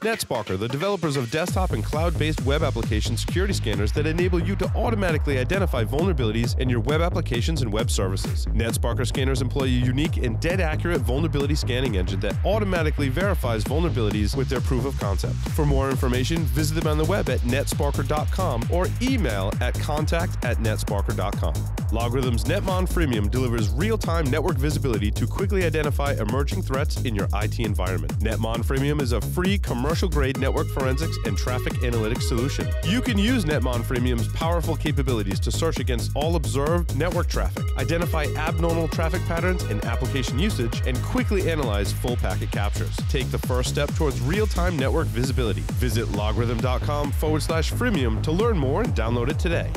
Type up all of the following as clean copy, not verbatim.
NetSparker, the developers of desktop and cloud-based web application security scanners that enable you to automatically identify vulnerabilities in your web applications and web services. NetSparker scanners employ a unique and dead-accurate vulnerability scanning engine that automatically verifies vulnerabilities with their proof of concept. For more information, visit them on the web at netsparker.com or email at contact@netsparker.com. LogRhythm's Netmon Freemium delivers real-time network visibility to quickly identify emerging threats in your IT environment. Netmon Freemium is a free commercial-grade network forensics and traffic analytics solution. You can use Netmon Freemium's powerful capabilities to search against all observed network traffic, identify abnormal traffic patterns and application usage, and quickly analyze full packet captures. Take the first step towards real-time network visibility. Visit logRhythm.com/freemium to learn more and download it today.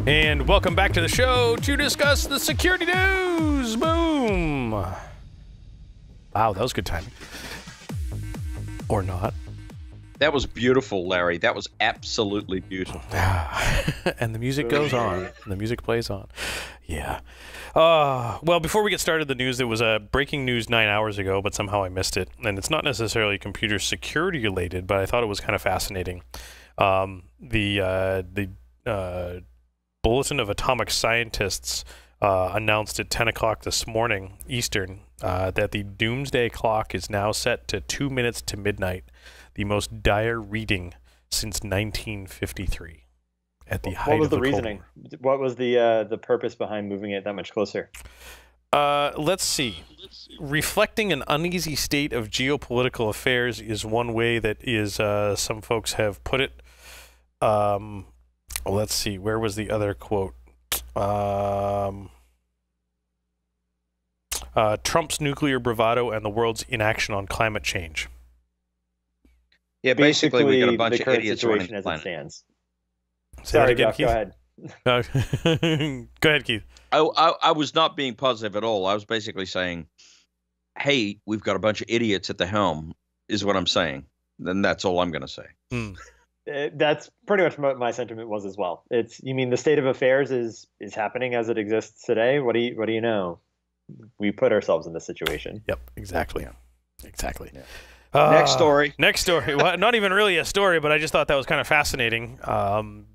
And welcome back to the show to discuss the security news. Boom! Wow, that was good timing. Or not. That was beautiful, Larry. That was absolutely beautiful. And the music goes on. And the music plays on. Yeah. Well, before we get started, the news, there was a breaking news 9 hours ago, but somehow I missed it. And it's not necessarily computer security related, but I thought it was kind of fascinating. The Bulletin of Atomic Scientists announced at 10 o'clock this morning, Eastern, that the Doomsday Clock is now set to 2 minutes to midnight, the most dire reading since 1953. At the height of the reasoning? What was the purpose behind moving it that much closer? Let's see. Reflecting an uneasy state of geopolitical affairs is one way that is some folks have put it. Let's see. Where was the other quote? Trump's nuclear bravado and the world's inaction on climate change. Yeah, basically we got a bunch of idiots running the planet. Stands. Sorry, Jeff, go ahead. Go ahead, Keith. I was not being positive at all. I was basically saying, hey, we've got a bunch of idiots at the helm, is what I'm saying. Then that's all I'm going to say. That's pretty much what my sentiment was as well. You mean the state of affairs is happening as it exists today? What do you know? We put ourselves in this situation. Yep, exactly. Exactly. Yeah. Next story. Next story. Well, not even really a story, but I just thought that was kind of fascinating.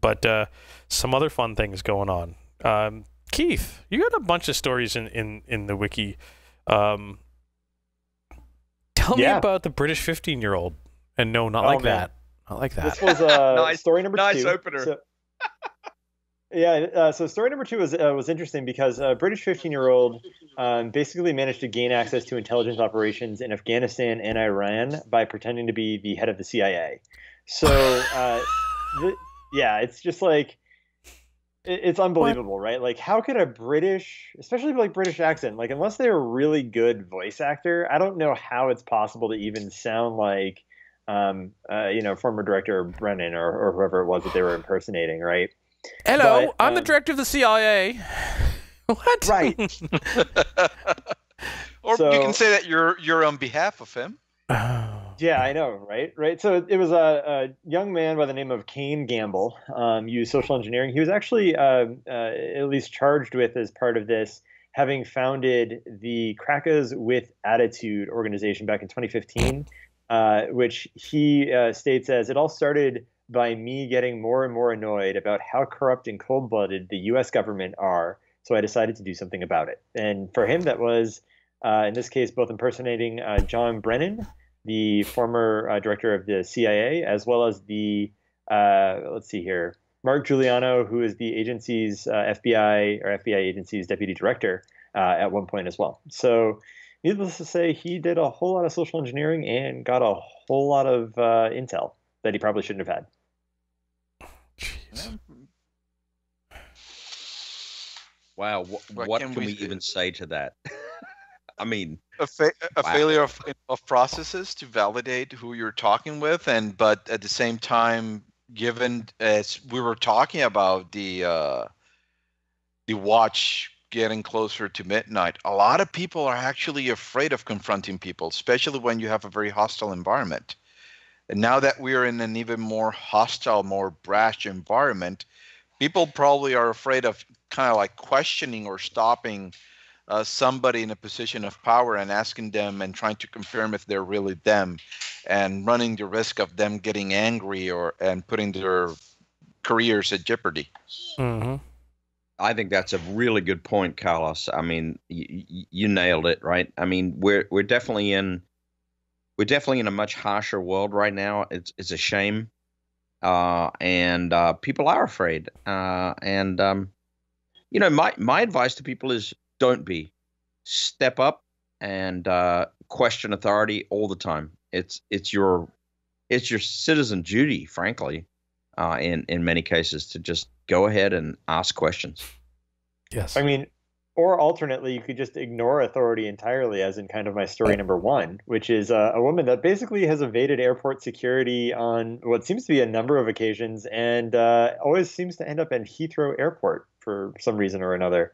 But some other fun things going on. Keith, you got a bunch of stories in the wiki. Tell me about the British 15-year-old. And no, not like that. Not like that. This was story number 2. Nice opener. So story number 2 was interesting because a British 15-year-old basically managed to gain access to intelligence operations in Afghanistan and Iran by pretending to be the head of the CIA. So, it's just like, it's unbelievable, right? Like, how could a British, especially like British accent, like unless they're a really good voice actor, I don't know how it's possible to even sound like, former director Brennan or whoever it was that they were impersonating, right? Hello, I'm the director of the CIA. What? Right. Or you can say that you're on behalf of him. Yeah, I know, right? Right. So it was a young man by the name of Kane Gamble, used social engineering. He was actually at least charged with, as part of this, having founded the Crackers with Attitude organization back in 2015, which he states as, it all started by me getting more and more annoyed about how corrupt and cold-blooded the U.S. government are, so I decided to do something about it. And for him, that was, in this case, both impersonating John Brennan, the former director of the CIA, as well as the, Mark Giuliano, who is the agency's FBI agency's deputy director at one point as well. So needless to say, he did a whole lot of social engineering and got a whole lot of intel that he probably shouldn't have had. Jeez. Wow, what can we even say to that? I mean, a failure of processes to validate who you're talking with, but at the same time, given as we were talking about the watch getting closer to midnight, a lot of people are actually afraid of confronting people, especially when you have a very hostile environment. And now that we're in an even more hostile, more brash environment, people probably are afraid of kind of like questioning or stopping somebody in a position of power and asking them and trying to confirm if they're really them. and running the risk of them getting angry and putting their careers at jeopardy. Mm-hmm. I think that's a really good point, Carlos. I mean, you nailed it, right? I mean, we're definitely in a much harsher world right now. It's a shame, and people are afraid. You know, my advice to people is don't be. Step up and question authority all the time. It's your citizen duty, frankly, in many cases, to just go ahead and ask questions. Yes. I mean, or alternately, you could just ignore authority entirely, as in kind of my story number one, which is a woman that basically has evaded airport security on what seems to be a number of occasions, and always seems to end up in Heathrow Airport for some reason or another.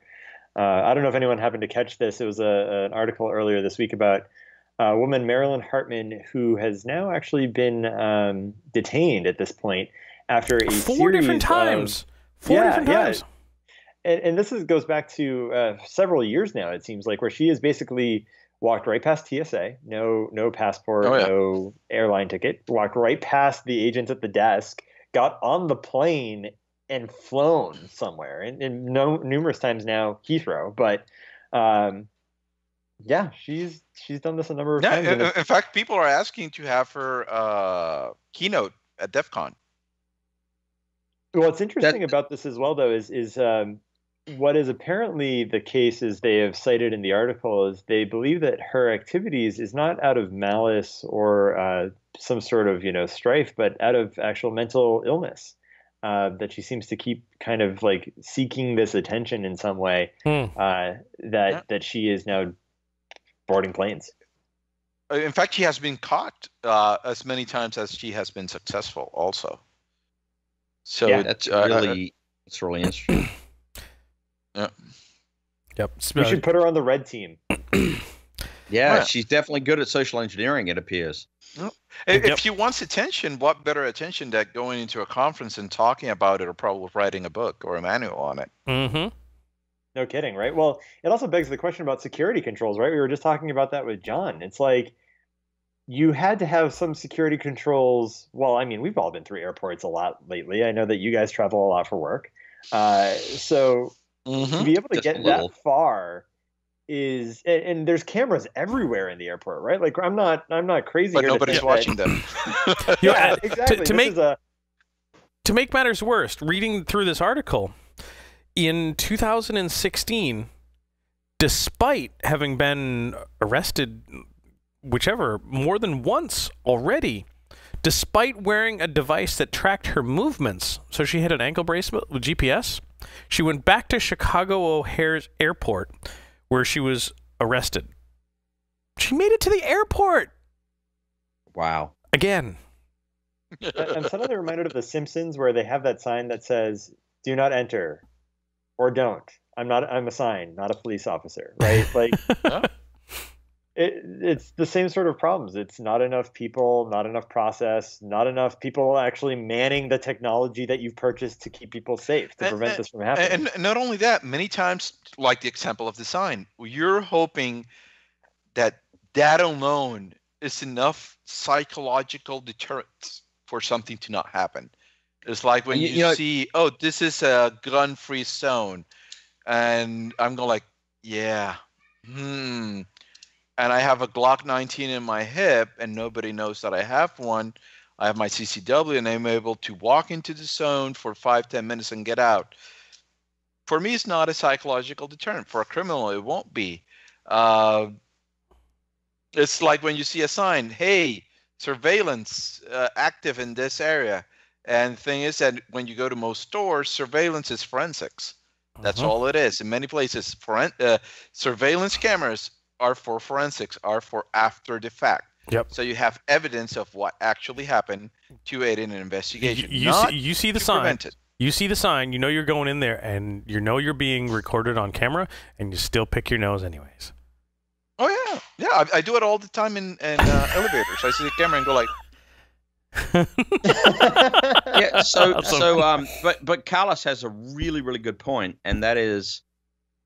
I don't know if anyone happened to catch this. It was an article earlier this week about a woman, Marilyn Hartman, who has now actually been detained at this point after a Four different times. Four different times. And this goes back to several years now, it seems like, where she has basically walked right past TSA, no passport, no airline ticket, walked right past the agents at the desk, got on the plane and flown somewhere, and numerous times now Heathrow. But yeah, she's done this a number of times. In fact, people are asking to have her keynote at DEF CON. What's interesting about this as well, though, is what is apparently the case, is they have cited in the article, is they believe that her activities is not out of malice or some sort of strife, but out of actual mental illness. That she seems to keep kind of like seeking this attention in some way. That she is now boarding planes. In fact, she has been caught as many times as she has been successful, also. So yeah, that's really interesting. Yeah. Yep. We should put her on the red team. Yeah, she's definitely good at social engineering, it appears. If she wants attention, what better attention than going into a conference and talking about it, or probably writing a book or a manual on it? Mm-hmm. No kidding, right? Well, it also begs the question about security controls, right? We were just talking about that with John. It's like you had to have some security controls. Well, I mean, we've all been through airports a lot lately. I know that you guys travel a lot for work. So to be able to get that far is, and there's cameras everywhere in the airport, right? Like I'm not crazy, but here nobody's watching them. Yeah, exactly. To make matters worse, reading through this article, in 2016, despite having been arrested, whichever, more than once already, despite wearing a device that tracked her movements, so she had an ankle bracelet with GPS, she went back to Chicago O'Hare's airport, where she was arrested. She made it to the airport. Wow. Again. I'm suddenly reminded of The Simpsons, where they have that sign that says, "Do not enter," or "Don't." I'm a sign, not a police officer, right? Like, it's the same sort of problems. It's not enough people, not enough process, not enough people actually manning the technology that you've purchased to keep people safe, to prevent this from happening. And not only that, many times, like the example of the sign, you're hoping that alone is enough psychological deterrence for something to not happen. It's like when you see, oh, this is a gun-free zone, and I'm going like, yeah, and I have a Glock 19 in my hip, and nobody knows that I have one. I have my CCW, and I'm able to walk into the zone for 5-10 minutes and get out. For me, it's not a psychological deterrent. For a criminal, it won't be. It's like when you see a sign, hey, surveillance active in this area. And the thing is that when you go to most stores, surveillance is forensics. That's all it is. In many places, surveillance cameras are for forensics, are for after the fact. Yep. So you have evidence of what actually happened to aid in an investigation. You see the sign. You see the sign. You know you're going in there, and you know you're being recorded on camera, and you still pick your nose anyways. Oh yeah. I do it all the time in elevators. I see the camera and go like. Yeah. But Carlos has a really, really good point, and that is,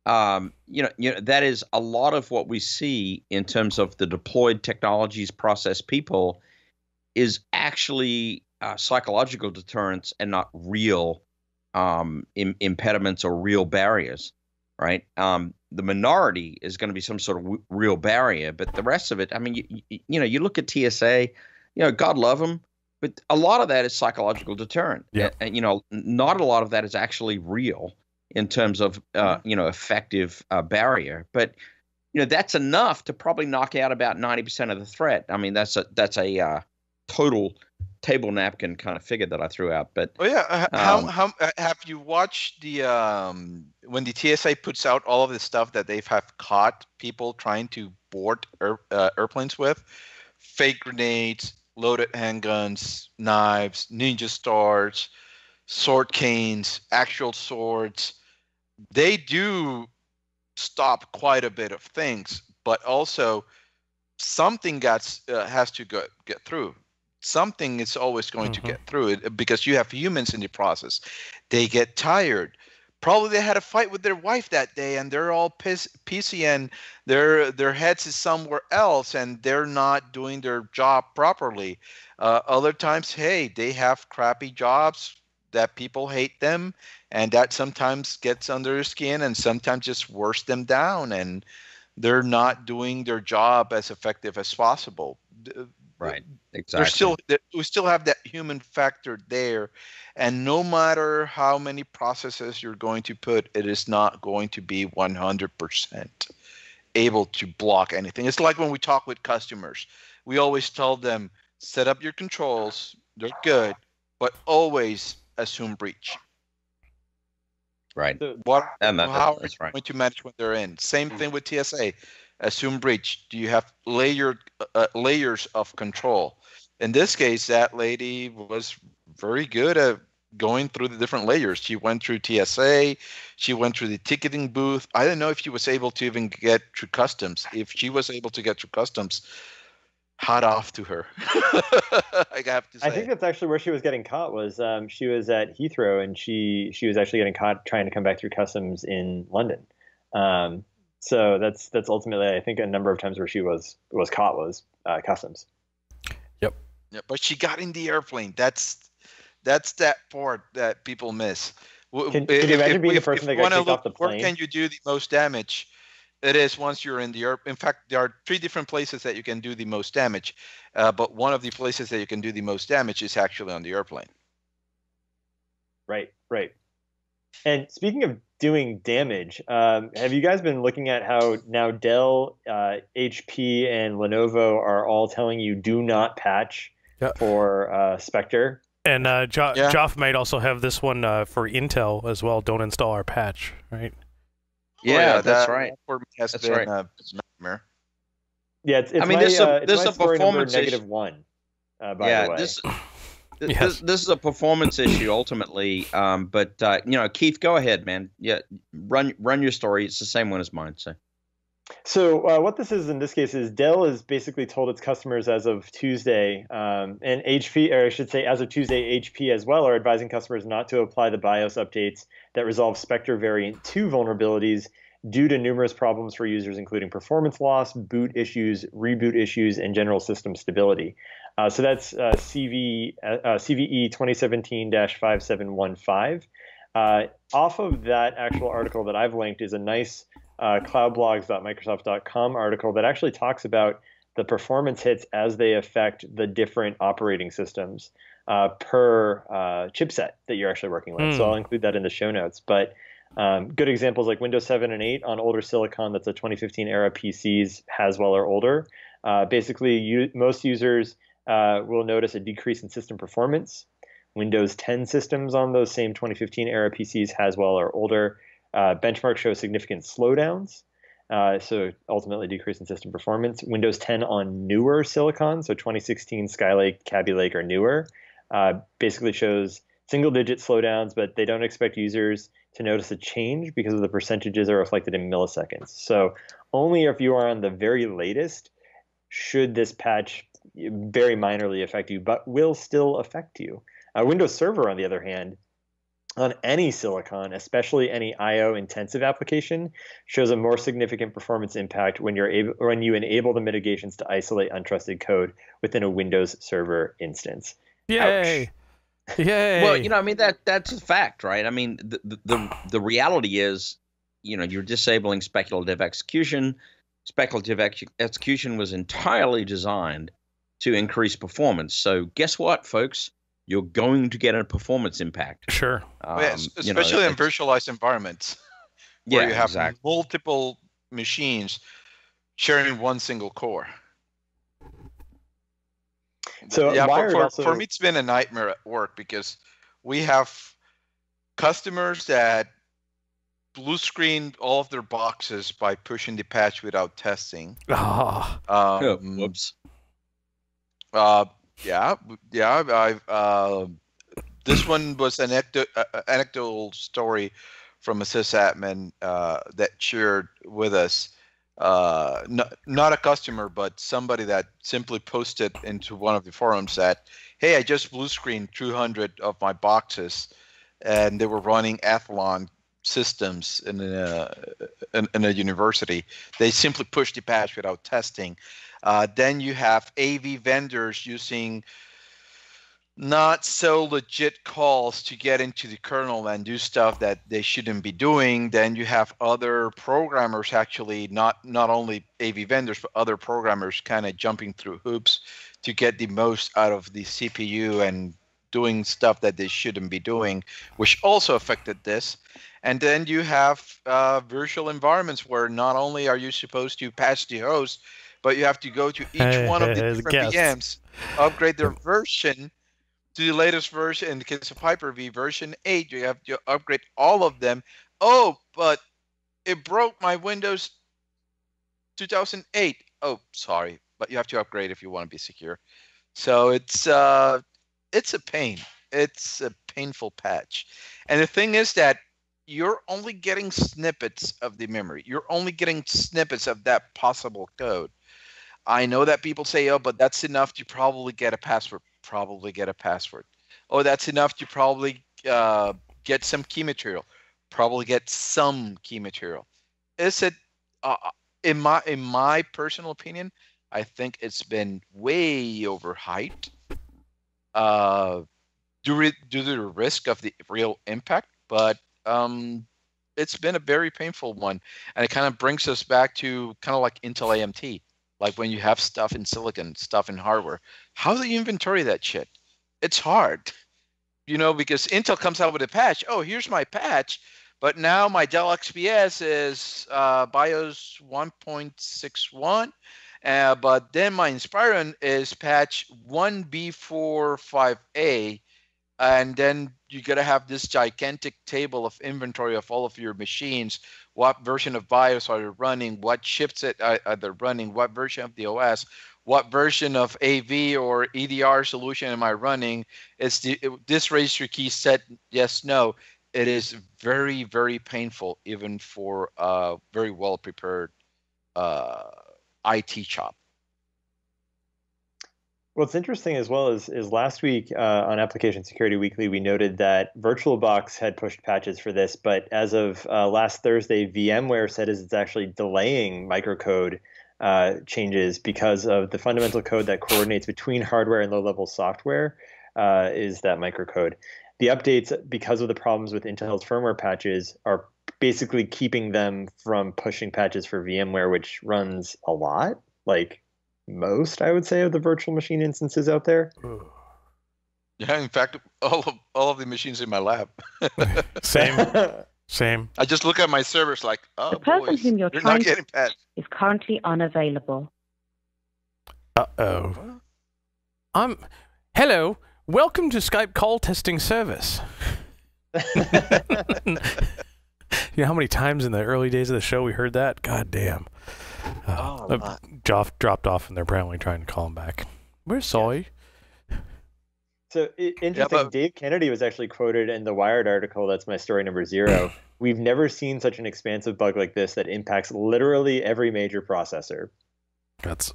that is a lot of what we see in terms of the deployed technologies, process, people, is actually psychological deterrence and not real impediments or real barriers, right? The minority is going to be some sort of real barrier, but the rest of it, I mean, you look at TSA, God love them, but a lot of that is psychological deterrent. Yeah. And, not a lot of that is actually real in terms of, effective barrier. But, that's enough to probably knock out about 90% of the threat. I mean, that's a total table napkin kind of figure that I threw out. But how have you watched the when the TSA puts out all of the stuff that they have caught people trying to board airplanes with, fake grenades, loaded handguns, knives, ninja stars, sword canes, actual swords. They do stop quite a bit of things, but also something has to get through. Something is always going to get through it because you have humans in the process. They get tired. Probably they had a fight with their wife that day and they're all pissy and their heads is somewhere else and they're not doing their job properly. Other times, hey, they have crappy jobs that people hate them, and that sometimes gets under their skin and sometimes just wears them down, and they're not doing their job as effective as possible. Right, exactly. We still have that human factor there, and no matter how many processes you're going to put, it is not going to be 100% able to block anything. It's like when we talk with customers, we always tell them, set up your controls, they're good, but always assume breach. Right. How are you that's right. going to manage when they're in? Same thing with TSA. Assume breach. Do you have layers of control? In this case, that lady was very good at going through the different layers. She went through TSA. She went through the ticketing booth. I don't know if she was able to even get through customs. If she was able to get through customs, hot off to her. I have to say. I think that's actually where she was getting caught. Was she was at Heathrow and she was actually getting caught trying to come back through customs in London. So that's ultimately, I think, a number of times where she was caught was customs. Yep. Yeah, but she got in the airplane. That's that part that people miss. Can you imagine being the person that got kicked off the plane? Where can you do the most damage? It is once you're in the airplane. In fact, there are 3 different places that you can do the most damage, but one of the places that you can do the most damage is actually on the airplane. Right. And speaking of doing damage, have you guys been looking at how now Dell, HP, and Lenovo are all telling you do not patch for Spectre? And Joff might also have this one for Intel as well. Don't install our patch, right? Yeah, that's right. For me has been a nightmare. Yeah, it's I mean, my, this is a performance issue. -1. By the way. This is a performance issue ultimately. But Keith, go ahead, man. Yeah, run your story. It's the same one as mine. So what this is in this case is Dell has basically told its customers as of Tuesday, and HP, or I should say as of Tuesday, HP as well, are advising customers not to apply the BIOS updates that resolve Spectre Variant 2 vulnerabilities due to numerous problems for users, including performance loss, boot issues, reboot issues, and general system stability. So that's CVE 2017-5715. Off of that actual article that I've linked is a nice cloudblogs.microsoft.com article that actually talks about the performance hits as they affect the different operating systems per chipset that you're actually working with. So I'll include that in the show notes. But good examples like Windows 7 and 8 on older silicon that's a 2015 era PCs, Haswell or older. Basically, most users will notice a decrease in system performance. Windows 10 systems on those same 2015 era PCs, Haswell or older, benchmarks show significant slowdowns. So ultimately decrease in system performance. Windows 10 on newer silicon, so 2016 Skylake, Kaby Lake, or newer, basically shows single-digit slowdowns, but they don't expect users to notice a change because of the percentages are reflected in milliseconds. So only if you are on the very latest should this patch very minorly affect you, but will still affect you. Windows Server, on the other hand, on any silicon, especially any I/O intensive application, shows a more significant performance impact when you enable the mitigations to isolate untrusted code within a Windows Server instance. Yay! Ouch. Yay! Well, I mean that's a fact, right? I mean, the reality is, you're disabling speculative execution. Speculative execution was entirely designed to increase performance. So guess what, folks? You're going to get a performance impact. Sure. Especially in virtualized environments where you have exactly. multiple machines sharing one single core. So yeah, Wired for me, it's been a nightmare at work because we have customers that blue screen all of their boxes by pushing the patch without testing. Whoops. Yeah. This one was an anecdotal story from a sysadmin that shared with us. Not a customer, but somebody that simply posted into one of the forums that, hey, I just blue screened 200 of my boxes, and they were running Athlon systems in a university. They simply pushed the patch without testing. Then you have AV vendors using not so legit calls to get into the kernel and do stuff that they shouldn't be doing. Then you have other programmers, actually not only AV vendors, but other programmers kind of jumping through hoops to get the most out of the CPU and doing stuff that they shouldn't be doing, which also affected this. And then you have virtual environments where not only are you supposed to patch the host, but you have to go to each one of the different VMs, upgrade their version to the latest version. In the case of Hyper-V, version 8, you have to upgrade all of them. Oh, but it broke my Windows 2008. Oh, sorry, but you have to upgrade if you want to be secure. So it's a pain. It's a painful patch. And the thing is that you're only getting snippets of the memory. You're only getting snippets of that possible code. I know that people say, oh, but that's enough to probably get a password. Probably get a password. Oh, that's enough to probably get some key material. Probably get some key material. Is it, in my personal opinion, I think it's been way overhyped due to the risk of the real impact, but it's been a very painful one. And it kind of brings us back to kind of like Intel AMT. Like when you have stuff in silicon, stuff in hardware, how do you inventory that shit? It's hard, because Intel comes out with a patch. Oh, here's my patch, but now my Dell XPS is BIOS 1.61, but then my Inspiron is patch 1B45A, and then you got to have this gigantic table of inventory of all of your machines. What version of BIOS are you running? What chipset are they running? What version of the OS? What version of AV or EDR solution am I running? Is this register key set yes, no? It is very, very painful, even for a very well prepared IT shop. What's interesting as well is last week on Application Security Weekly, we noted that VirtualBox had pushed patches for this, but as of last Thursday, VMware said it's actually delaying microcode changes because of the fundamental code that coordinates between hardware and low-level software is that microcode. The updates, because of the problems with Intel's firmware patches, are basically keeping them from pushing patches for VMware, which runs a lot, like most, I would say, of the virtual machine instances out there. Yeah, in fact, all of the machines in my lab. Same. I just look at my servers like, oh, the person boys, whom you're not trying getting patched. is currently unavailable. Uh-oh. Hello. Welcome to Skype call testing service. You know how many times in the early days of the show we heard that? God damn. Dropped off and they're apparently trying to call him back. Where's Sully? So interesting. Dave Kennedy was actually quoted in the Wired article. That's my story number 0. We've never seen such an expansive bug like this that impacts literally every major processor. Not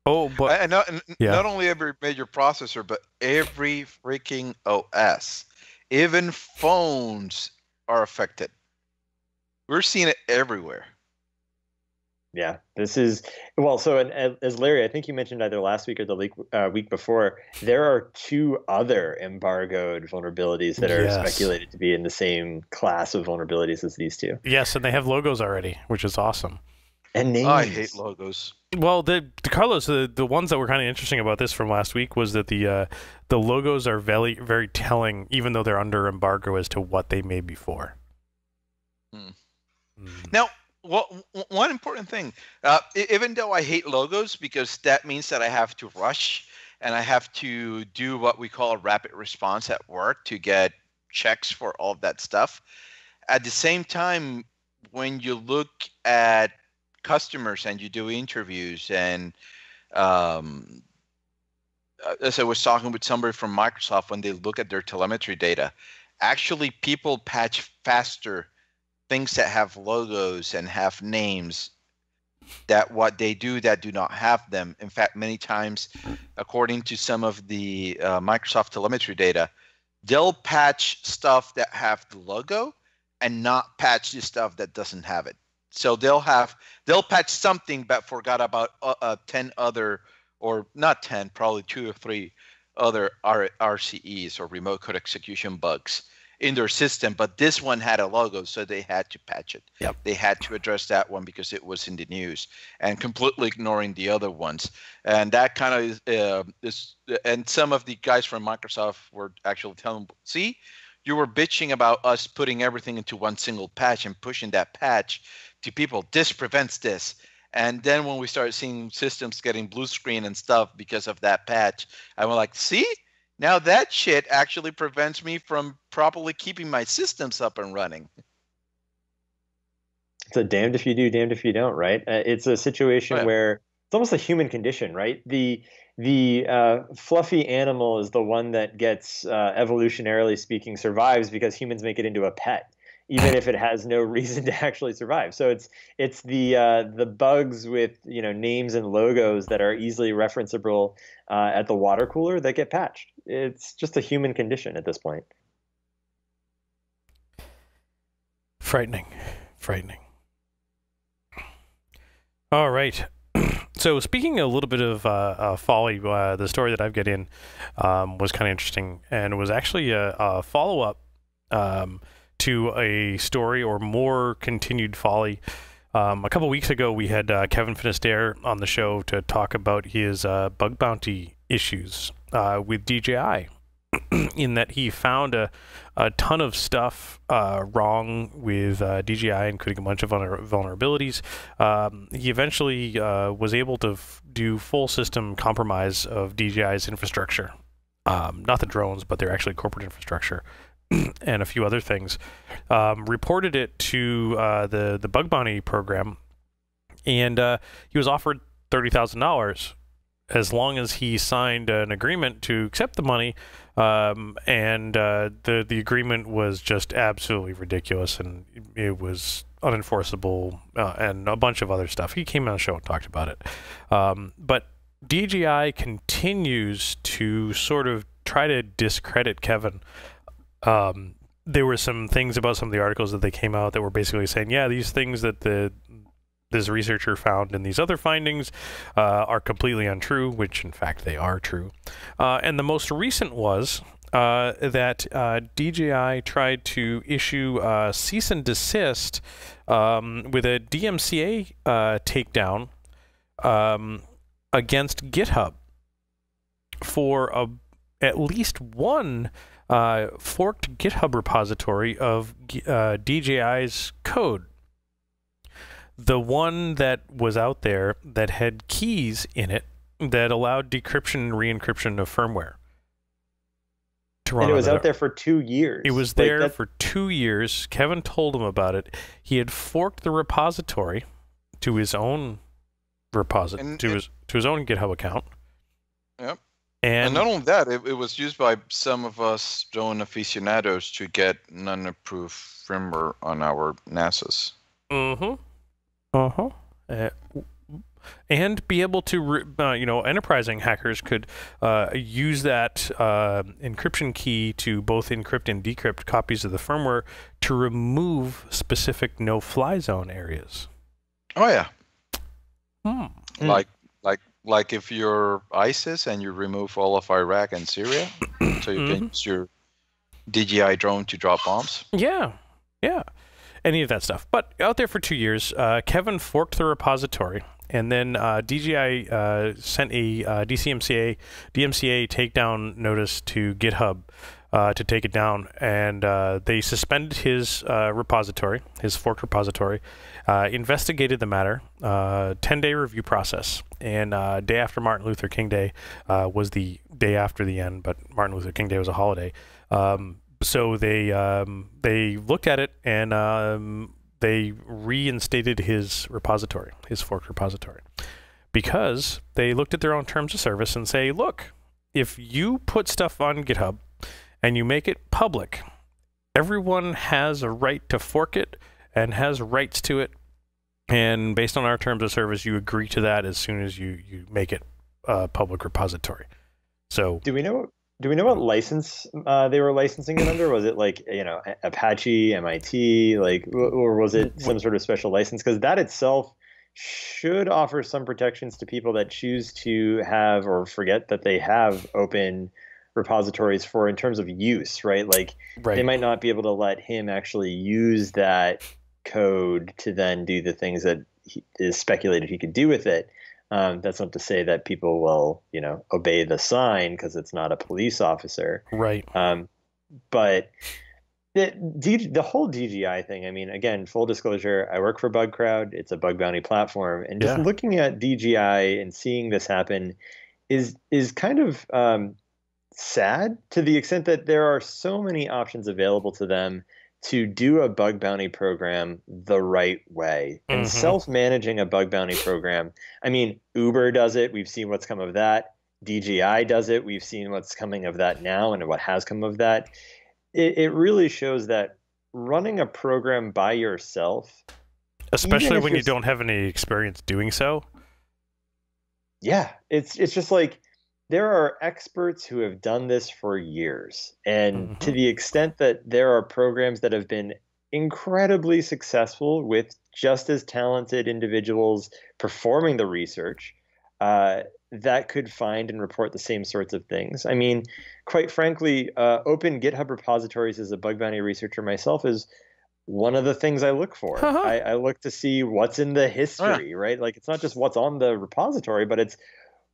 only every major processor, but every freaking OS. Even phones are affected. We're seeing it everywhere. Yeah, this is well. So, as Larry, I think you mentioned either last week or the week before, there are two other embargoed vulnerabilities that are speculated to be in the same class of vulnerabilities as these two. Yes, and they have logos already, which is awesome. And names. I hate logos. Well, Carlos, the ones that were kind of interesting about this from last week was that the logos are very, very telling, even though they're under embargo, as to what they may be for. Now, one important thing, even though I hate logos because that means that I have to rush and I have to do what we call a rapid response at work to get checks for all of that stuff. At the same time, when you look at customers and you do interviews, and as I was talking with somebody from Microsoft, when they look at their telemetry data, actually people patch faster things that have logos and have names that what they do that do not have them. In fact, many times, according to some of the Microsoft telemetry data, they'll patch stuff that have the logo and not patch the stuff that doesn't have it. So they'll patch something but forgot about 10 other, or not 10, probably 2 or 3 other RCEs or remote code execution bugs in their system, but this one had a logo, so they had to patch it. Yep. They had to address that one because it was in the news, and completely ignoring the other ones. And that kind of is, and some of the guys from Microsoft were actually telling them, see, you were bitching about us putting everything into one single patch and pushing that patch to people. This prevents this. And then when we started seeing systems getting blue screen and stuff because of that patch, I went like, see? Now that shit actually prevents me from properly keeping my systems up and running. It's a damned if you do, damned if you don't, right? It's a situation where it's almost a human condition, right? The fluffy animal is the one that gets, evolutionarily speaking, survives because humans make it into a pet, even if it has no reason to actually survive. So it's the bugs with names and logos that are easily referenceable at the water cooler that get patched. It's just a human condition at this point. Frightening. All right. So speaking a little bit of folly, the story that I've got in was kind of interesting, and it was actually a follow-up to a story or more continued folly. A couple weeks ago, we had Kevin Finisterre on the show to talk about his bug bounty issues with DJI, in that he found a ton of stuff wrong with DJI, including a bunch of vulnerabilities. He eventually was able to do full system compromise of DJI's infrastructure. Not the drones, but their actually corporate infrastructure. And a few other things, reported it to the bug bounty program, and he was offered $30,000 as long as he signed an agreement to accept the money, and the agreement was just absolutely ridiculous, and it was unenforceable, and a bunch of other stuff. He came on the show and talked about it, but DJI continues to sort of try to discredit Kevin. There were some things about some of the articles that they came out that were basically saying, yeah, these things that this researcher found and these other findings are completely untrue, which in fact they are true. And the most recent was that DJI tried to issue a cease and desist with a DMCA takedown against GitHub for at least one forked GitHub repository of DJI's code. The one that was out there that had keys in it that allowed decryption and re-encryption of firmware. And it was out there for 2 years. It was there for 2 years. Kevin told him about it. He had forked the repository to his own repository, to his own GitHub account. Yep. And not only that, it was used by some of us drone aficionados to get non-approved firmware on our NASAs. and be able to, enterprising hackers could use that encryption key to both encrypt and decrypt copies of the firmware to remove specific no-fly zone areas. Oh yeah. Hmm. Like if you're ISIS and you remove all of Iraq and Syria, so you can use your DJI drone to drop bombs. Yeah. Any of that stuff. But out there for 2 years, Kevin forked the repository, and then DJI sent a DMCA takedown notice to GitHub to take it down, and they suspended his repository, his forked repository, investigated the matter, 10-day review process, and day after Martin Luther King Day was the day after the end, but Martin Luther King Day was a holiday. So they looked at it, and they reinstated his repository, his forked repository, because they looked at their own terms of service and say, look, if you put stuff on GitHub and you make it public, everyone has a right to fork it and has rights to it. And based on our terms of service, you agree to that as soon as you make it a public repository. So do we know what license they were licensing it under? Was it like, Apache, MIT, or was it some sort of special license? Because that itself should offer some protections to people that choose to have or forget that they have open repositories for in terms of use, right? They might not be able to let him actually use that code to then do the things that is speculated he could do with it. That's not to say that people will, obey the sign because it's not a police officer. Right. But the whole DJI thing, I mean, again, full disclosure, I work for BugCrowd. It's a bug bounty platform. And just looking at DJI and seeing this happen is kind of sad, to the extent that there are so many options available to them to do a bug bounty program the right way. And self-managing a bug bounty program, I mean, Uber does it. We've seen what's come of that. DJI does it. We've seen what's coming of that now and what has come of that. It really shows that running a program by yourself, especially when you don't have any experience doing so. Yeah, it's just like, there are experts who have done this for years. And to the extent that there are programs that have been incredibly successful with just as talented individuals performing the research, that could find and report the same sorts of things. I mean, quite frankly, open GitHub repositories as a bug bounty researcher myself is one of the things I look for. I look to see what's in the history, right? It's not just what's on the repository, but it's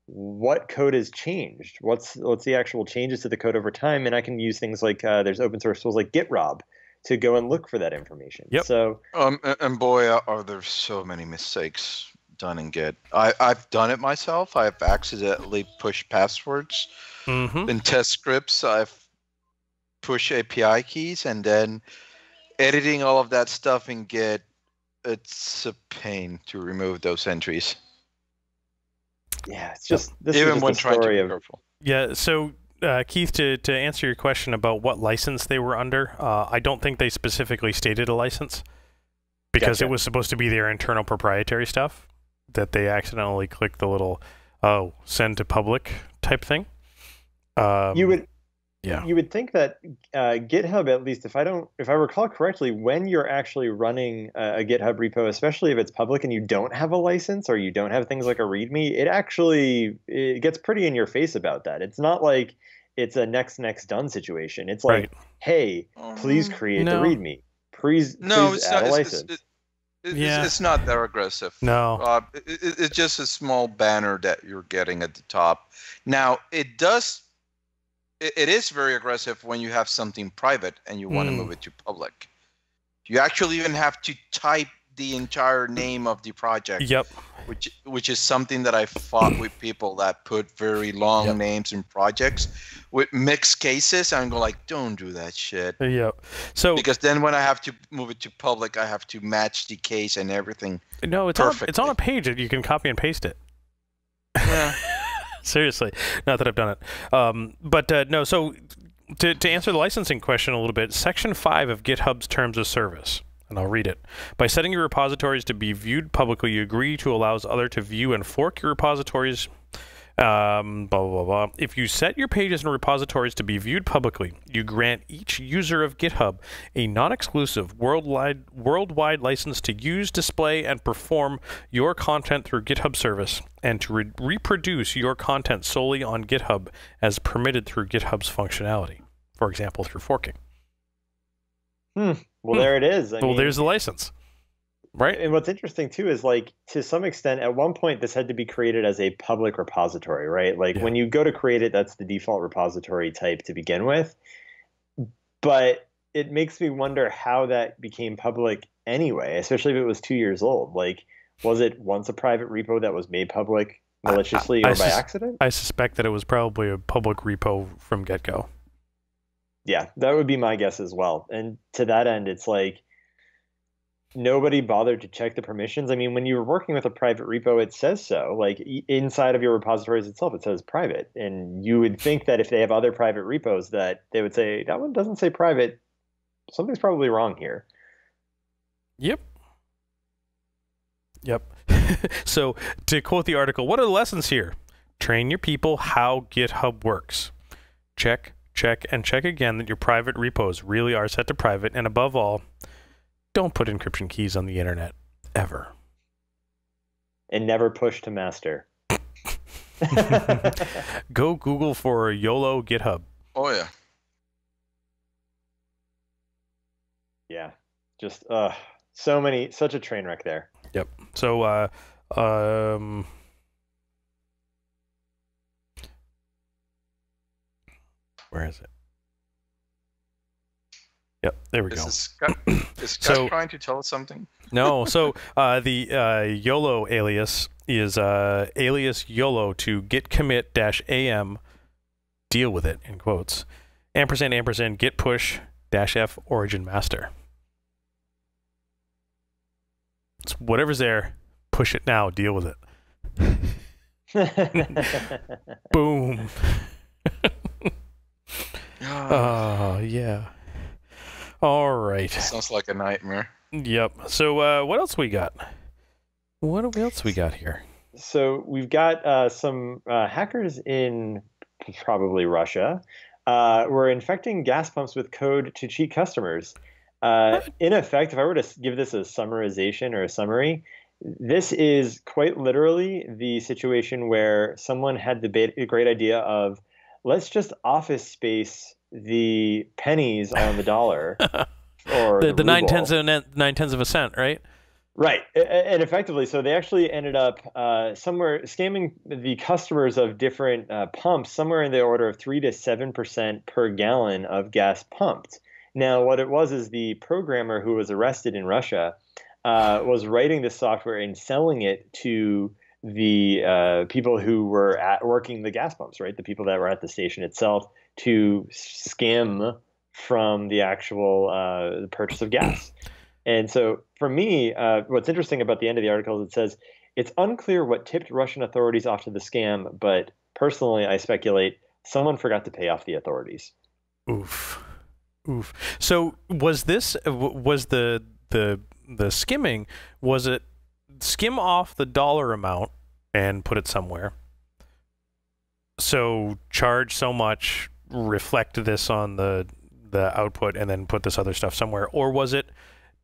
what code has changed, what's the actual changes to the code over time. And I can use things like there's open source tools like GitRob to go and look for that information. So and boy, are there so many mistakes done in Git. I've done it myself. I've accidentally pushed passwords in test scripts. I've pushed API keys, and then editing all of that stuff in Git, it's a pain to remove those entries. Yeah, it's just this even is when just a trying to story be of careful. Yeah, so Keith, to answer your question about what license they were under, I don't think they specifically stated a license, because it was supposed to be their internal proprietary stuff that they accidentally clicked the little send to public type thing. You would think that GitHub, at least if I recall correctly, when you're actually running a GitHub repo, especially if it's public and you don't have a license or you don't have things like a README, it gets pretty in your face about that. It's not like it's a next done situation. It's like, hey, please create the README. Please add a license. It's not that aggressive. No. It's just a small banner that you're getting at the top. Now, it is very aggressive when you have something private and you want to move it to public. You actually even have to type the entire name of the project. Yep. Which is something that I fought with people that put very long names in projects with mixed cases. I'm going don't do that shit. Yep. So because then when I have to move it to public, I have to match the case and everything. No, it's on a page that you can copy and paste it. Yeah. Seriously, not that I've done it. No, so to answer the licensing question a little bit, Section 5 of GitHub's Terms of Service and I'll read it. By setting your repositories to be viewed publicly, you agree to allow others to view and fork your repositories. Blah, blah, blah, blah. If you set your pages and repositories to be viewed publicly, you grant each user of GitHub a non-exclusive worldwide license to use, display, and perform your content through GitHub service, and to reproduce your content solely on GitHub as permitted through GitHub's functionality. For example, through forking. Well, there it is. I mean, there's the license. Right. And what's interesting too is, like, to some extent, at one point this had to be created as a public repository, right? Like when you go to create it, that's the default repository type to begin with. But it makes me wonder how that became public anyway, especially if it was 2 years old. Like, was it once a private repo that was made public maliciously or by accident? I suspect that it was probably a public repo from get-go. Yeah, that would be my guess as well. And to that end, it's like, nobody bothered to check the permissions. I mean, when you were working with a private repo, it says so. Like inside of your repositories itself, it says private. And you would think that if they have other private repos, that they would say, that one doesn't say private. Something's probably wrong here. Yep. So to quote the article, what are the lessons here? Train your people how GitHub works. Check, and check again that your private repos really are set to private. And above all, don't put encryption keys on the internet, ever. And never push to master. Go Google for YOLO GitHub. Oh, yeah. Yeah. Just, such a train wreck there. Yep. So, where is it? Yep, there we go. Is Scott trying to tell us something? No, so the YOLO alias is alias YOLO to git commit -am, deal with it, in quotes, && git push -f origin master. It's whatever's there, push it now, deal with it. Boom. Oh, yeah. All right. Sounds like a nightmare. Yep. So what else we got? What else we got here? So we've got some hackers in probably Russia were infecting gas pumps with code to cheat customers. In effect, if I were to give this a summarization or a summary, this is quite literally the situation where someone had the great idea of, let's just office space the pennies on the dollar, or the 9/10 of a cent, right? Right, and effectively, so they actually ended up somewhere scamming the customers of different pumps, somewhere in the order of 3 to 7% per gallon of gas pumped. Now, what it was is the programmer who was arrested in Russia was writing this software and selling it to the people who were working the gas pumps, right? The people that were at the station itself, to skim from the actual purchase of gas. And so for me, what's interesting about the end of the article is it says, it's unclear what tipped Russian authorities off to the scam, but personally, I speculate someone forgot to pay off the authorities. Oof. So was the skimming, was it skim off the dollar amount and put it somewhere? So charge so much, reflect this on the output, and then put this other stuff somewhere? Or was it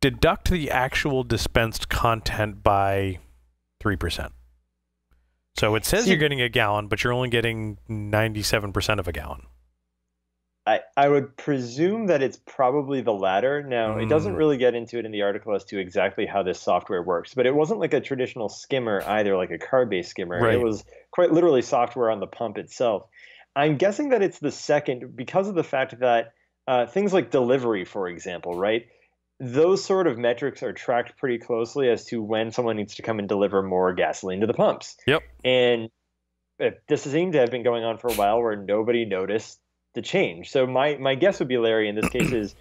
deduct the actual dispensed content by 3%? So it says you're getting a gallon, but you're only getting 97% of a gallon. I would presume that it's probably the latter. Now, it doesn't really get into it in the article as to exactly how this software works, but it wasn't like a traditional skimmer either, like a card-based skimmer. Right. It was quite literally software on the pump itself. I'm guessing that it's the second because of the fact that things like delivery, for example, right? Those sort of metrics are tracked pretty closely as to when someone needs to come and deliver more gasoline to the pumps. Yep. And this seemed to have been going on for a while where nobody noticed the change. So my guess would be, Larry, in this case is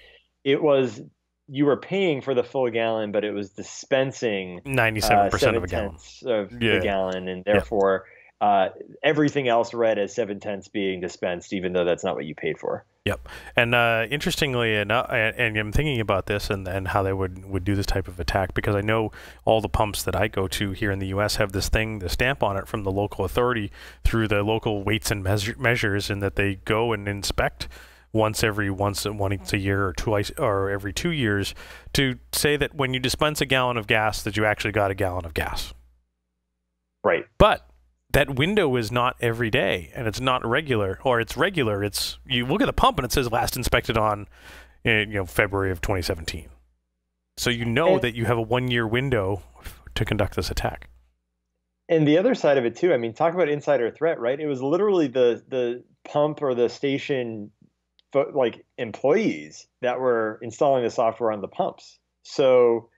it was you were paying for the full gallon, but it was dispensing 97% of a gallon of the gallon, and therefore everything else read as 7/10 being dispensed, even though that's not what you paid for. Yep. And interestingly enough, and I'm thinking about this and how they would do this type of attack, because I know all the pumps that I go to here in the U.S. have this thing, the stamp on it from the local authority through the local weights and measures, and that they go and inspect once a year or twice or every 2 years to say that when you dispense a gallon of gas that you actually got a gallon of gas. Right. But that window is not every day, and it's not regular, or it's regular. It's, you look at the pump and it says last inspected on, February of 2017. So that you have a 1 year window to conduct this attack. And the other side of it too, I mean, talk about insider threat, right? It was literally the pump or the station employees that were installing the software on the pumps. So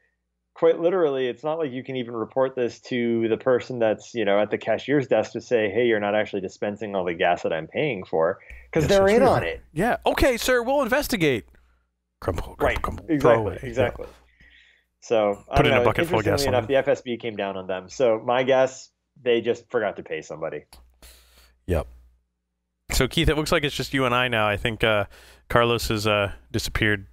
quite literally, it's not like you can even report this to the person that's, at the cashier's desk to say, hey, you're not actually dispensing all the gas that I'm paying for, because they're in on it. Yeah. Okay, sir, we'll investigate. Crumple, crumple. Exactly. Yeah. So Put in a bucket full of gas. Enough, the FSB came down on them. So my guess, they just forgot to pay somebody. Yep. So Keith, it looks like it's just you and I now. I think Carlos has disappeared.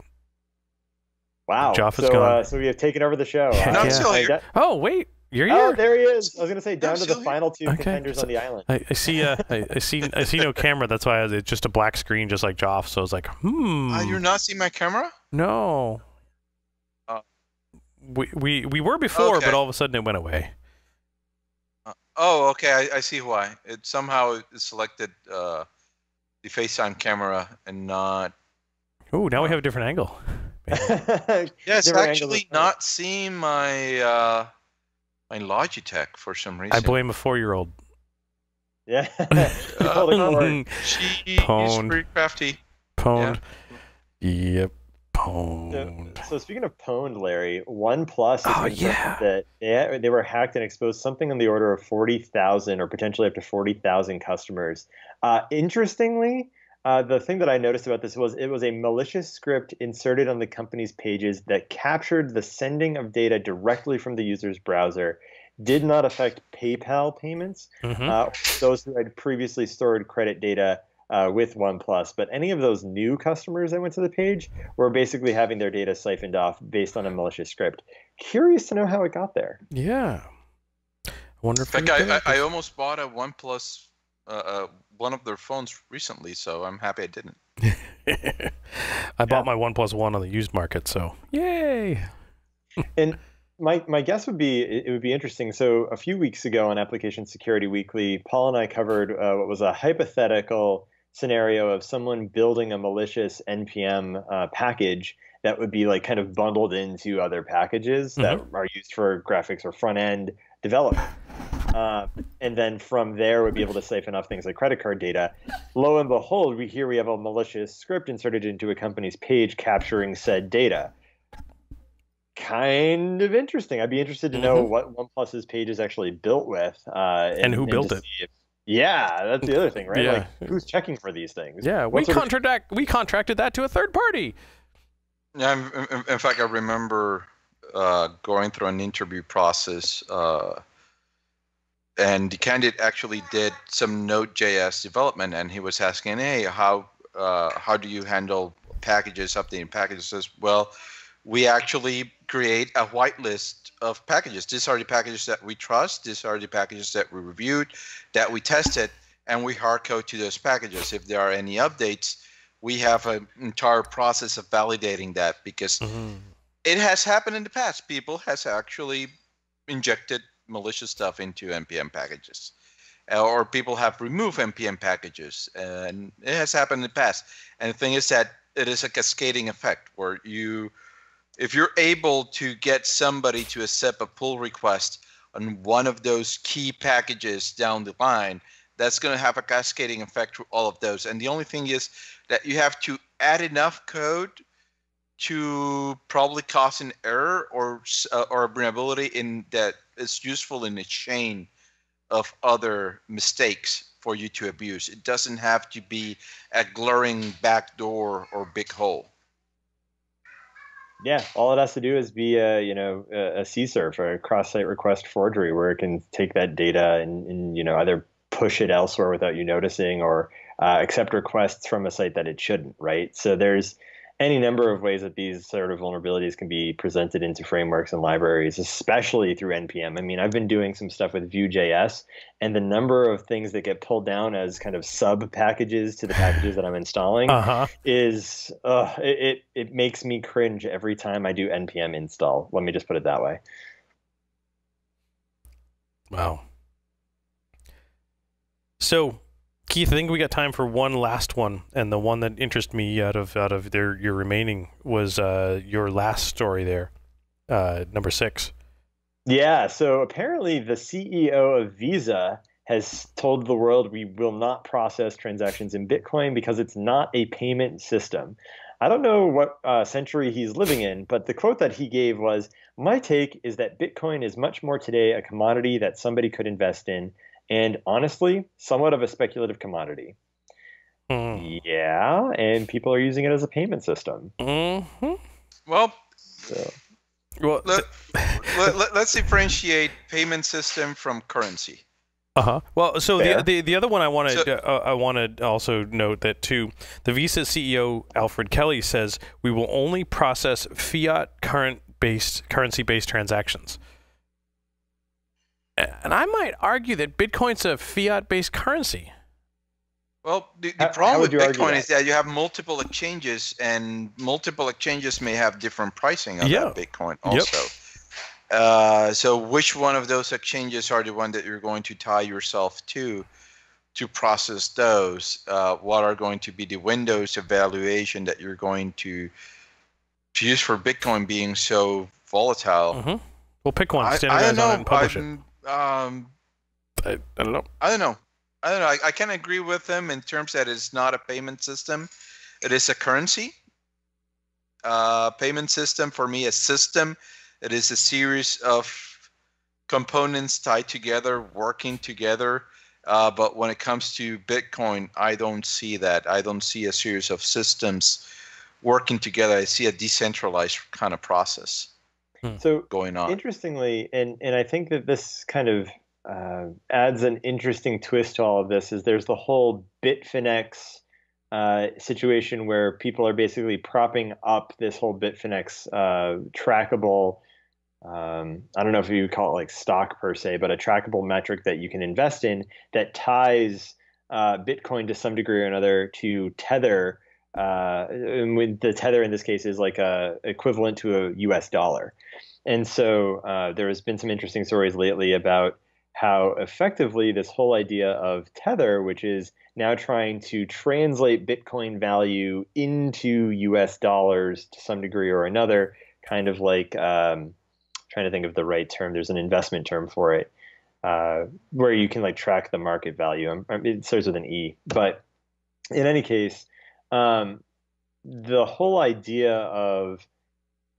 Wow. Joff is gone. So we have taken over the show. No, I'm still here. Oh, wait. You're here. Oh, there he is. I was going to say, down to the here. final two contenders on the island. I see I see no camera. That's why it's just a black screen, just like Joff. So I was like, You're not seeing my camera? No. We were before, but all of a sudden it went away. Okay. I see why. It somehow selected the FaceTime camera and not... Oh, now we have a different angle. Yeah, it's actually not seeing my my Logitech for some reason. I blame a 4-year-old. Yeah. She's pretty crafty. Pwned. Yeah. Yep. Pwned. So speaking of pwned, Larry, OnePlus that they were hacked and exposed something on the order of 40,000 or potentially up to 40,000 customers. Interestingly, the thing that I noticed about this was it was a malicious script inserted on the company's pages that captured the sending of data directly from the user's browser, did not affect PayPal payments, those who had previously stored credit data with OnePlus. But any of those new customers that went to the page were basically having their data siphoned off based on a malicious script. Curious to know how it got there. Yeah. I wonder if I almost bought a OnePlus one of their phones recently, so I'm happy I didn't. I bought my OnePlus One on the used market, so yay! And my guess would be it would be interesting. So a few weeks ago on Application Security Weekly, Paul and I covered what was a hypothetical scenario of someone building a malicious NPM package that would be like kind of bundled into other packages that are used for graphics or front end development. And then from there, we'd be able to siphon off things like credit card data. Lo and behold, we have a malicious script inserted into a company's page capturing said data. Kind of interesting. I'd be interested to know what OnePlus's page is actually built with. And who built it. Yeah, that's the other thing, right? Yeah. Like, who's checking for these things? Yeah, we contracted that to a third party. Yeah, in fact, I remember going through an interview process, and the candidate actually did some Node.js development, and he was asking, hey, how do you handle packages, updating packages? Says, well, we actually create a whitelist of packages. These are the packages that we trust. These are the packages that we reviewed, that we tested, and we hard code to those packages. If there are any updates, we have an entire process of validating that, because it has happened in the past. People has actually injected malicious stuff into NPM packages, or people have removed NPM packages, and it has happened in the past. And the thing is that it is a cascading effect where if you're able to get somebody to accept a pull request on one of those key packages down the line, that's going to have a cascading effect through all of those. And the only thing is that you have to add enough code to probably cause an error or a vulnerability in that is useful in a chain of other mistakes for you to abuse. It doesn't have to be a glaring backdoor or big hole. Yeah, all it has to do is be a CSRF, or a cross-site request forgery, where it can take that data and either push it elsewhere without you noticing, or accept requests from a site that it shouldn't, right? So there's any number of ways that these sort of vulnerabilities can be presented into frameworks and libraries, especially through NPM. I mean, I've been doing some stuff with Vue.js, and the number of things that get pulled down as kind of sub packages to the packages that I'm installing is it makes me cringe every time I do NPM install. Let me just put it that way. Wow. So, Keith, I think we got time for one last one, and the one that interested me out of your remaining was your last story there, number 6. Yeah, so apparently the CEO of Visa has told the world we will not process transactions in Bitcoin because it's not a payment system. I don't know what century he's living in, but the quote that he gave was, "My take is that Bitcoin is much more today a commodity that somebody could invest in, and honestly, somewhat of a speculative commodity." Yeah, and people are using it as a payment system. Well, let's differentiate payment system from currency. Well, so the other one I wanted also note that too, the Visa CEO Alfred Kelly says we will only process fiat currency-based transactions. And I might argue that Bitcoin's a fiat-based currency. Well, the problem with Bitcoin is that you have multiple exchanges, and multiple exchanges may have different pricing on that Bitcoin also. So which one of those exchanges are the one that you're going to tie yourself to process those? What are going to be the windows of valuation that you're going to use for Bitcoin being so volatile? Well, pick one, standardize on it, and publish it. I don't know. I can agree with him in terms that it's not a payment system. It is a currency. Payment system, for me, a system. It is a series of components tied together, working together. But when it comes to Bitcoin, I don't see that. I don't see a series of systems working together. I see a decentralized kind of process going on. Interestingly, and I think that this kind of adds an interesting twist to all of this, is there's the whole Bitfinex situation where people are basically propping up this whole Bitfinex trackable, I don't know if you would call it like stock per se, but a trackable metric that you can invest in that ties Bitcoin to some degree or another to Tether. And with the Tether in this case is like equivalent to a US dollar. And so there has been some interesting stories lately about how effectively this whole idea of Tether, which is now trying to translate Bitcoin value into US dollars to some degree or another, kind of like, trying to think of the right term, there's an investment term for it, where you can like track the market value. It starts with an E. But in any case, the whole idea of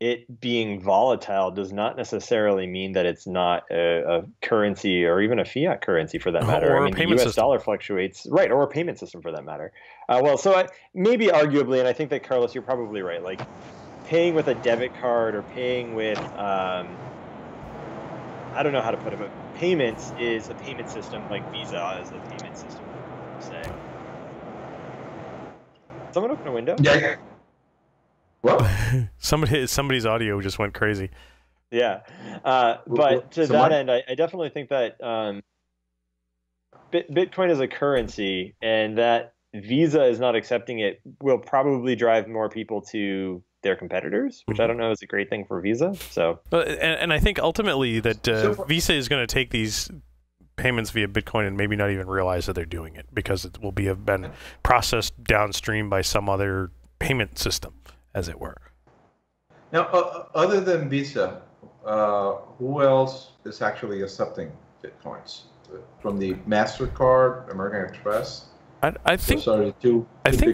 it being volatile does not necessarily mean that it's not a currency or even a fiat currency for that matter. Or I mean, the US dollar fluctuates, right, or a payment system for that matter. Maybe arguably, and I think that, Carlos, you're probably right, like paying with a debit card or paying with, I don't know how to put it, but payments is a payment system like Visa is a payment system, say. Someone open a window? Yeah. What? Somebody's audio just went crazy. Yeah, but to that end, I definitely think that Bitcoin is a currency, and that Visa is not accepting it will probably drive more people to their competitors, which I don't know is a great thing for Visa. So, and I think ultimately that Visa is going to take these payments via Bitcoin and maybe not even realize that they're doing it because it will have been processed downstream by some other payment system, as it were. Now, other than Visa, who else is actually accepting Bitcoins? From the MasterCard, American Express? I think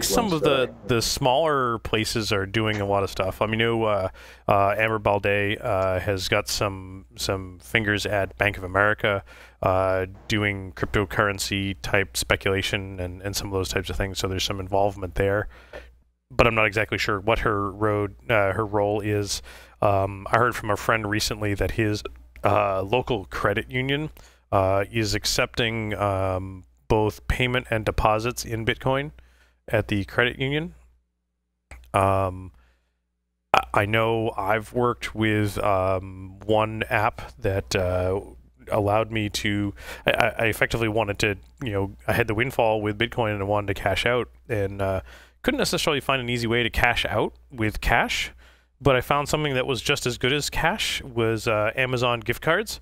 some of the smaller places are doing a lot of stuff. I mean, Amber Balde has got some fingers at Bank of America doing cryptocurrency type speculation and some of those types of things. So there's some involvement there, but I'm not exactly sure what her role is. I heard from a friend recently that his local credit union is accepting both payment and deposits in Bitcoin at the credit union. I know I've worked with one app that allowed me to. I effectively wanted to, I had the windfall with Bitcoin and I wanted to cash out, and couldn't necessarily find an easy way to cash out with cash. But I found something that was just as good as cash was Amazon gift cards,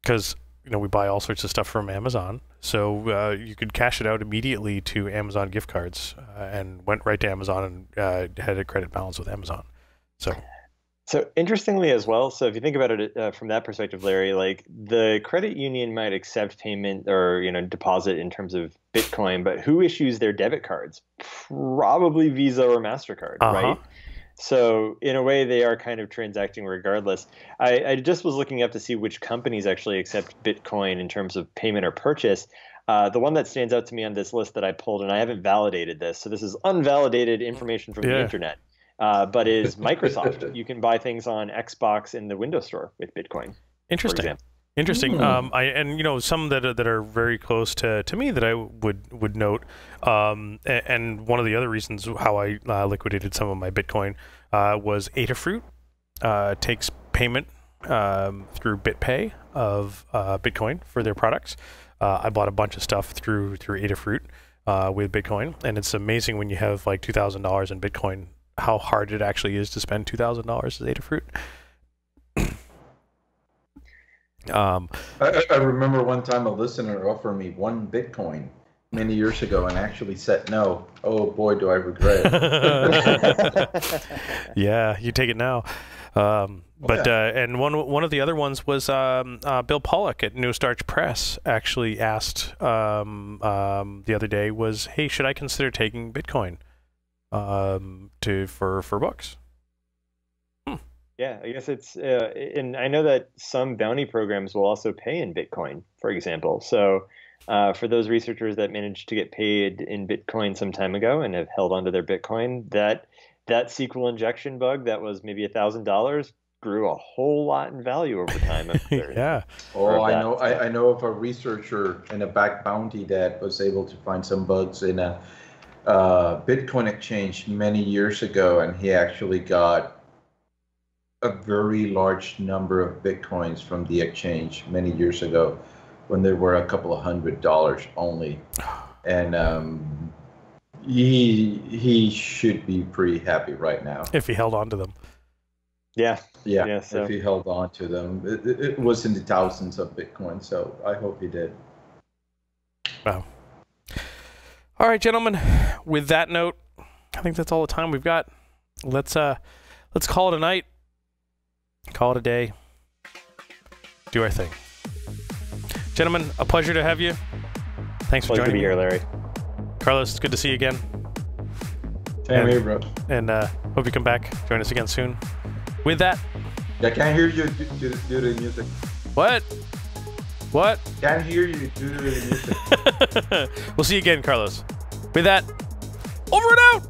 because we buy all sorts of stuff from Amazon, so you could cash it out immediately to Amazon gift cards, and went right to Amazon and had a credit balance with Amazon. So interestingly as well, so if you think about it from that perspective, Larry, like the credit union might accept payment or deposit in terms of Bitcoin, but who issues their debit cards? Probably Visa or MasterCard, right? So in a way, they are kind of transacting regardless. I just was looking up to see which companies actually accept Bitcoin in terms of payment or purchase. The one that stands out to me on this list that I pulled, and I haven't validated this, so this is unvalidated information from the internet, but is Microsoft. You can buy things on Xbox in the Windows Store with Bitcoin. Interesting. Some that are very close to me that I would note, and one of the other reasons how I liquidated some of my Bitcoin was Adafruit takes payment through BitPay of Bitcoin for their products. I bought a bunch of stuff through Adafruit with Bitcoin, and it's amazing when you have like $2,000 in Bitcoin how hard it actually is to spend $2,000 as Adafruit. I remember one time a listener offered me 1 Bitcoin many years ago and actually said no. Oh boy, do I regret it. Yeah, you take it now. And one of the other ones was Bill Pollock at New Starch Press actually asked the other day was, hey, should I consider taking Bitcoin for books? Yeah, I guess it's, and I know that some bounty programs will also pay in Bitcoin, for example. So for those researchers that managed to get paid in Bitcoin some time ago and have held onto their Bitcoin, that SQL injection bug that was maybe $1,000 grew a whole lot in value over time. Yeah. Oh, I know of a researcher in a back bounty that was able to find some bugs in a Bitcoin exchange many years ago, and he actually got a very large number of Bitcoins from the exchange many years ago when there were a couple of $100 only. And he should be pretty happy right now. If he held on to them. Yeah. So. If he held on to them. It was in the thousands of Bitcoin, so I hope he did. Wow. All right, gentlemen, with that note, I think that's all the time we've got. Let's call it a night. Call it a day. Do our thing. Gentlemen, a pleasure to have you. Thanks for joining me. Here, Larry. Carlos, it's good to see you again. Same here, bro. And hope you come back. Join us again soon. With that. I can't hear you do the music. What? Can't hear you do the music. We'll see you again, Carlos. With that, over and out!